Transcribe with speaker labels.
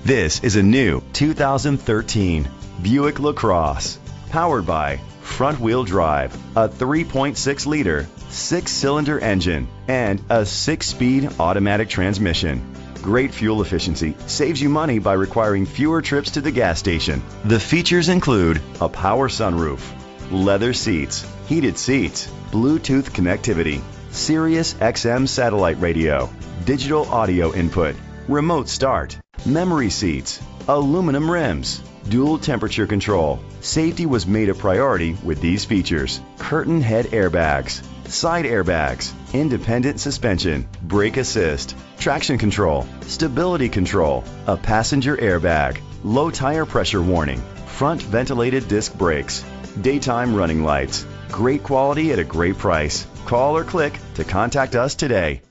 Speaker 1: This is a new 2013 Buick LaCrosse, powered by front-wheel drive, a 3.6-liter, 6-cylinder engine, and a 6-speed automatic transmission. Great fuel efficiency saves you money by requiring fewer trips to the gas station. The features include a power sunroof, leather seats, heated seats, Bluetooth connectivity, Sirius XM satellite radio, digital audio input, remote start, memory seats, aluminum rims, dual temperature control. Safety was made a priority with these features: curtain head airbags, side airbags, independent suspension, brake assist, traction control, stability control, a passenger airbag, low tire pressure warning, front ventilated disc brakes, daytime running lights. Great quality at a great price. Call or click to contact us today.